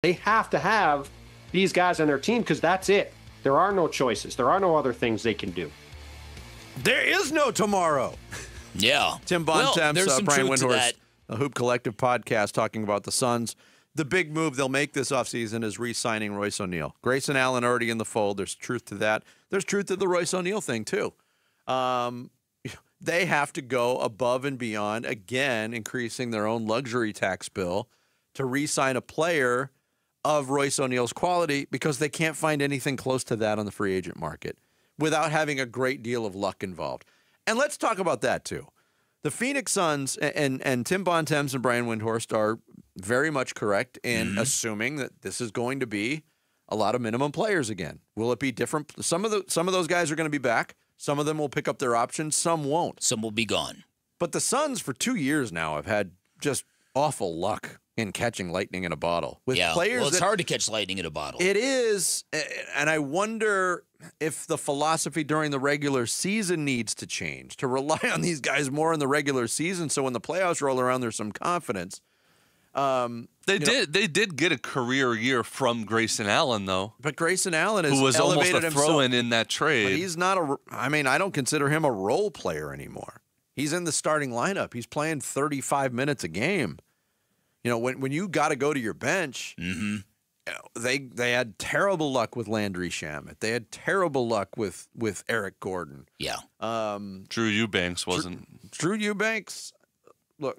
They have to have these guys on their team because that's it. There are no choices. There are no other things they can do. There is no tomorrow. Yeah. Tim Bontemps, Brian Windhorst, a Hoop Collective podcast talking about the Suns. The big move they'll make this offseason is re-signing Royce O'Neal. Grayson Allen already in the fold. There's truth to that. There's truth to the Royce O'Neal thing, too. They have to go above and beyond, again, increasing their own luxury tax bill to re-sign a player of Royce O'Neal's quality because they can't find anything close to that on the free agent market without having a great deal of luck involved. And let's talk about that, too. The Phoenix Suns and Tim Bontemps and Brian Windhorst are very much correct in assuming that this is going to be a lot of minimum players again. Will it be different? Some of those guys are going to be back. Some of them will pick up their options. Some won't. Some will be gone. But the Suns for 2 years now have had just awful luck in catching lightning in a bottle. With players, well, it's hard to catch lightning in a bottle. It is, and I wonder if the philosophy during the regular season needs to change, to rely on these guys more in the regular season so when the playoffs roll around, there's some confidence. They did get a career year from Grayson Allen, though. But Grayson Allen has who was elevated almost a throw-in in that trade. But he's not I don't consider him a role player anymore. He's in the starting lineup. He's playing 35 minutes a game. You know, when you got to go to your bench, they had terrible luck with Landry Shamet. They had terrible luck with Eric Gordon. Yeah. Drew Eubanks wasn't. Drew Eubanks, look,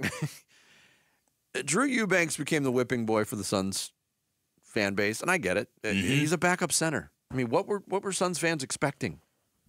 Drew Eubanks became the whipping boy for the Suns fan base, and I get it. He's a backup center. I mean, what were Suns fans expecting?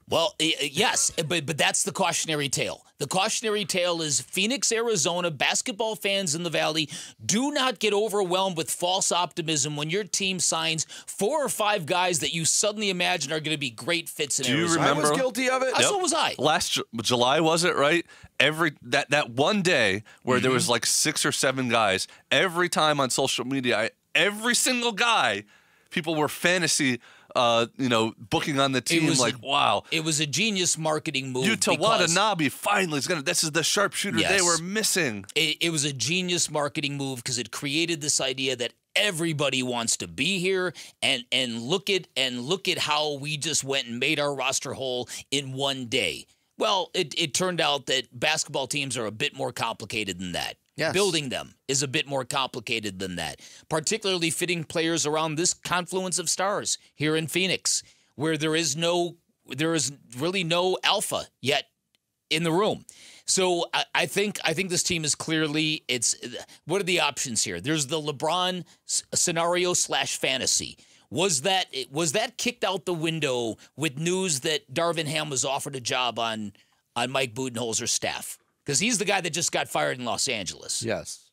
Well, yes, but that's the cautionary tale. The cautionary tale is Phoenix, Arizona, basketball fans in the Valley, do not get overwhelmed with false optimism when your team signs 4 or 5 guys that you suddenly imagine are going to be great fits in Arizona. Do you remember? I was guilty of it. So was I. Last July, was it, right? That one day where there was like 6 or 7 guys, every time on social media, every single guy, people were fantasy booking on the team wow. It was a genius marketing move. Yuta Watanabe finally this is the sharpshooter they were missing. It was a genius marketing move because it created this idea that everybody wants to be here and look at how we just went and made our roster whole in one day. Well, it turned out that basketball teams are a bit more complicated than that. Yes. Building them is a bit more complicated than that, particularly fitting players around this confluence of stars here in Phoenix, where there is really no alpha yet in the room. So I think this team is clearly what are the options here? There's the LeBron scenario / fantasy. Was that kicked out the window with news that Darvin Ham was offered a job on Mike Budenholzer's staff? Because he's the guy that just got fired in Los Angeles. Yes.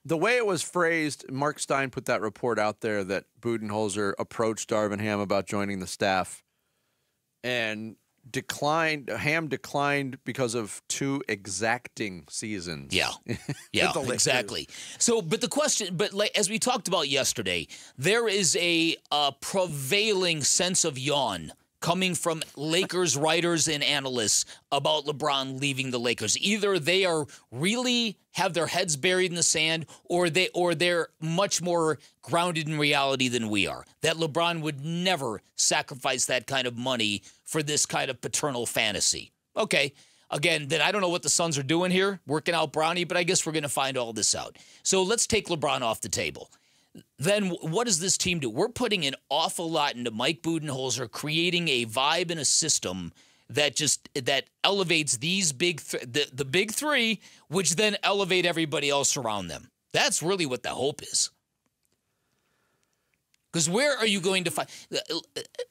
The way it was phrased, Mark Stein put that report out there that Budenholzer approached Darvin Ham about joining the staff and Ham declined because of 2 exacting seasons. Yeah, exactly. So, but as we talked about yesterday, there is a prevailing sense of yawn coming from Lakers writers and analysts about LeBron leaving the Lakers. Either they are really have their heads buried in the sand, or they're much more grounded in reality than we are. That LeBron would never sacrifice that kind of money for this kind of paternal fantasy. Okay, again, then I don't know what the Suns are doing here, working out Bronny, but I guess we're going to find all this out. So let's take LeBron off the table. Then what does this team do? We're putting an awful lot into Mike Budenholzer, creating a vibe and a system that elevates these the big 3, which then elevate everybody else around them. That's really what the hope is. Because where are you going to find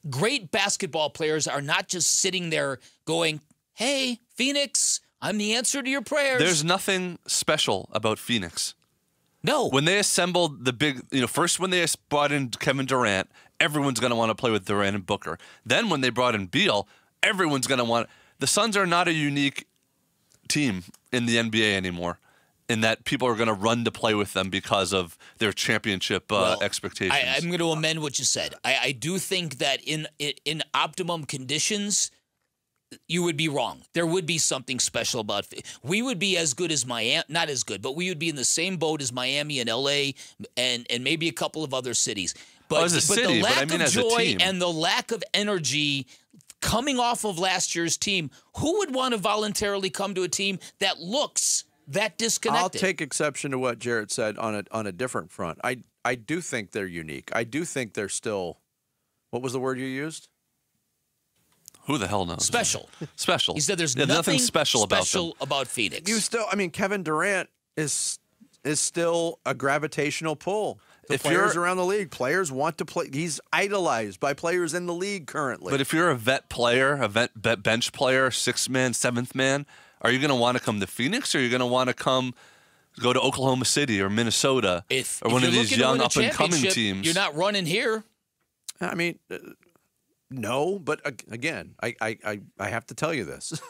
great basketball players are not just sitting there going, "Hey, Phoenix, I'm the answer to your prayers." There's nothing special about Phoenix. No. When they assembled the big, first when they brought in Kevin Durant, everyone's going to want to play with Durant and Booker. Then when they brought in Beal, everyone's going to want. The Suns are not a unique team in the NBA anymore, in that people are going to run to play with them because of their championship expectations. I'm going to amend what you said. I do think that in optimum conditions, you would be wrong. There would be something special about we would be as good as Miami, not as good, but we would be in the same boat as Miami and LA and maybe a couple of other cities. But, as a city, the lack but I mean of as a joy team. and the lack of energy coming off of last year's team, who would want to voluntarily come to a team that looks that disconnected? I'll take exception to what Jarrett said on a different front. I do think they're unique. I do think they're still, what was the word you used? Who the hell knows? Special. Special. He said there's nothing special about them. about Phoenix. You still, I mean, Kevin Durant is still a gravitational pull. If Players you're- around the league, players want to play. He's idolized by players in the league currently. But if you're a vet player, a bench player, sixth man, seventh man, are you going to want to come to Phoenix, or are you going to want to go to Oklahoma City or Minnesota or one of these young up and coming teams? You're not running here. I mean, no, but again, I have to tell you this.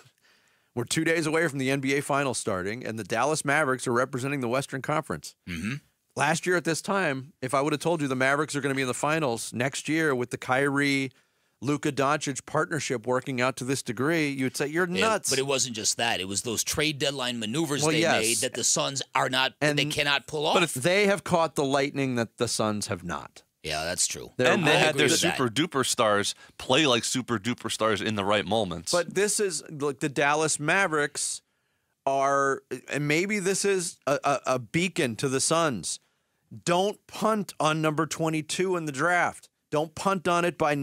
We're 2 days away from the NBA Finals starting, and the Dallas Mavericks are representing the Western Conference. Mm-hmm. Last year at this time, if I would have told you the Mavericks are going to be in the finals next year with the Kyrie, Luka Doncic partnership working out to this degree, you'd say you're nuts. But it wasn't just that. It was those trade deadline maneuvers they yes. made that the Suns are not, they cannot pull off. But they have caught the lightning that the Suns have not. Yeah, that's true. And they I had agree their with that. super duper stars play like super duper stars in the right moments. But this is like the Dallas Mavericks are, and maybe this is a beacon to the Suns. Don't punt on number 22 in the draft. Don't punt on it by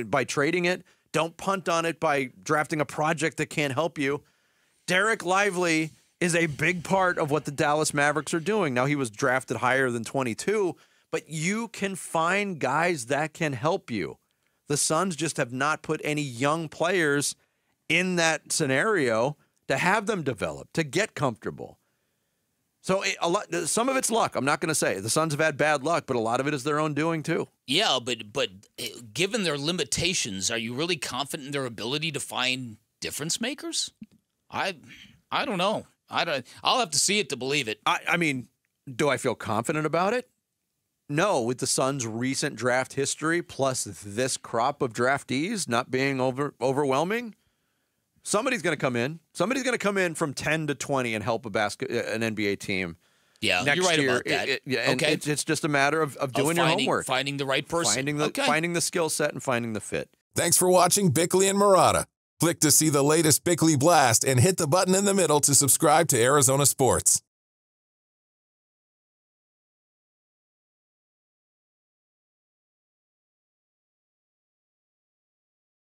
by trading it. Don't punt on it by drafting a project that can't help you. Derek Lively is a big part of what the Dallas Mavericks are doing. Now, he was drafted higher than 22, but you can find guys that can help you. The Suns just have not put any young players in that scenario to have them develop, to get comfortable. So some of it's luck. I'm not going to say the Suns have had bad luck, but a lot of it is their own doing too. Yeah, but given their limitations, are you really confident in their ability to find difference makers? I don't know. I'll have to see it to believe it. I mean, do I feel confident about it? No, with the Suns' recent draft history plus this crop of draftees not being overwhelming. Somebody's going to come in. Somebody's going to come in from 10 to 20 and help an NBA team. Yeah, next you're right year. about that. And okay. It's just a matter of doing your homework. Finding the right person. Finding the skill set and finding the fit. Thanks for watching Bickley and Marotta. Click to see the latest Bickley Blast and hit the button in the middle to subscribe to Arizona Sports.